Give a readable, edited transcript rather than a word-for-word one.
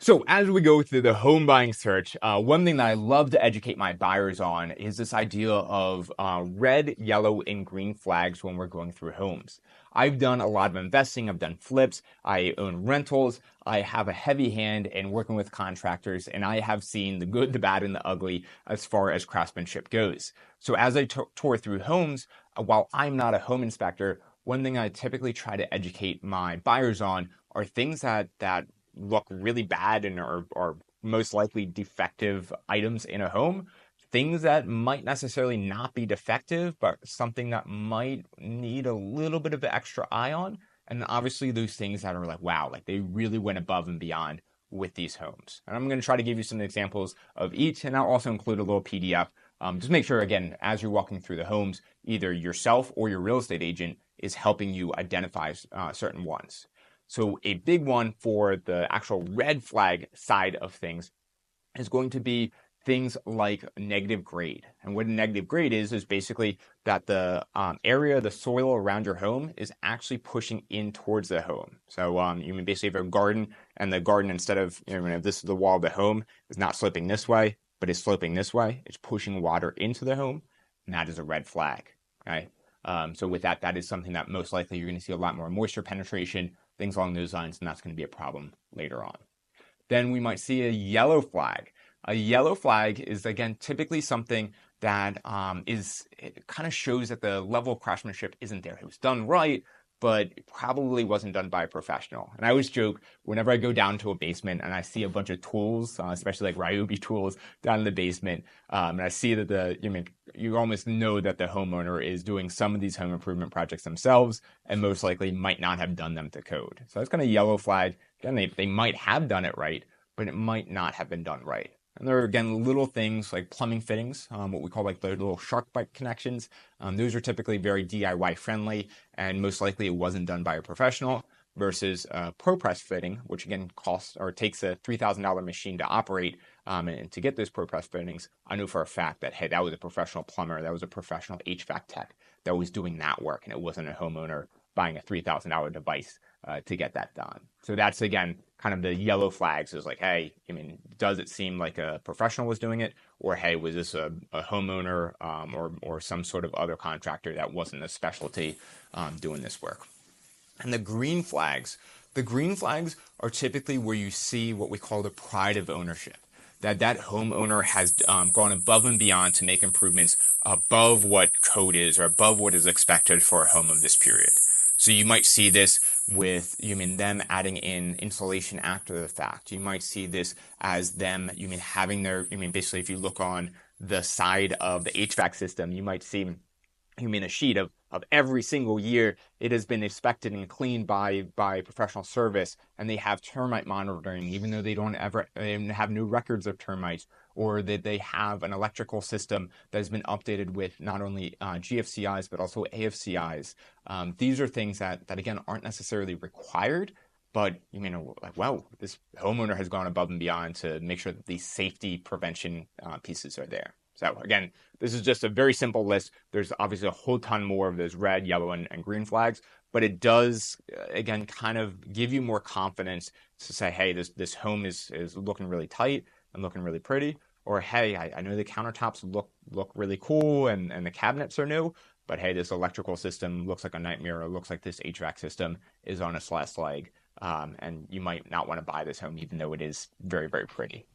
So as we go through the home buying search, one thing that I love to educate my buyers on is this idea of red, yellow, and green flags when we're going through homes. I've done a lot of investing. I've done flips. I own rentals. I have a heavy hand in working with contractors, and I have seen the good, the bad, and the ugly as far as craftsmanship goes. So as I tour through homes, while I'm not a home inspector, one thing I typically try to educate my buyers on are things that look really bad and are most likely defective items in a home, things that might necessarily not be defective, but something that might need a little bit of an extra eye on. And obviously those things that are like, wow, like they really went above and beyond with these homes. And I'm going to try to give you some examples of each, and I'll also include a little PDF. Just make sure, again, as you're walking through the homes, either yourself or your real estate agent is helping you identify certain ones. So a big one for the actual red flag side of things is going to be things like negative grade. And what a negative grade is basically that the area, the soil around your home is actually pushing in towards the home. So you may basically have a garden, and the garden, instead of, this is the wall of the home, is not sloping this way, but is sloping this way. It's pushing water into the home, and that is a red flag, right? So with that, that is something that most likely you're going to see a lot more moisture penetration, things along those lines, and that's going to be a problem later on. Then we might see a yellow flag. A yellow flag is, again, typically something that it kind of shows that the level of craftsmanship isn't there. It was done right, but it probably wasn't done by a professional. And I always joke, whenever I go down to a basement and I see a bunch of tools, especially like Ryobi tools down in the basement, and I see that you almost know that the homeowner is doing some of these home improvement projects themselves, and most likely might not have done them to code. So that's kind of yellow flag. Again, they might have done it right, but it might not have been done right. And there are, again, little things like plumbing fittings, what we call like the little shark bite connections. Those are typically very DIY friendly, and most likely it wasn't done by a professional, versus ProPress fitting, which again costs or takes a $3,000 machine to operate. And to get those ProPress fittings, I know for a fact that, hey, that was a professional plumber, that was a professional HVAC tech that was doing that work, and it wasn't a homeowner buying a $3,000 device to get that done. So that's, again, kind of the yellow flags is like, hey, does it seem like a professional was doing it? Or, hey, was this a homeowner or some sort of other contractor that wasn't a specialty doing this work? And the green flags are typically where you see what we call the pride of ownership. That homeowner has gone above and beyond to make improvements above what code is or above what is expected for a home of this period. So you might see this with them adding in insulation after the fact. You might see this as them having their basically, if you look on the side of the HVAC system, you might see a sheet of every single year it has been inspected and cleaned by professional service, and they have termite monitoring even though they don't ever have no records of termites, or that they have an electrical system that has been updated with not only GFCIs but also AFCIs. These are things that again aren't necessarily required, but like, wow, this homeowner has gone above and beyond to make sure that these safety prevention pieces are there. So again, this is just a very simple list. There's obviously a whole ton more of those red, yellow, and green flags, but it does, again, kind of give you more confidence to say, hey, this home is looking really tight and looking really pretty, or hey, I know the countertops look really cool and the cabinets are new, but hey, this electrical system looks like a nightmare, or looks like this HVAC system is on its last leg, and you might not want to buy this home even though it is very, very pretty.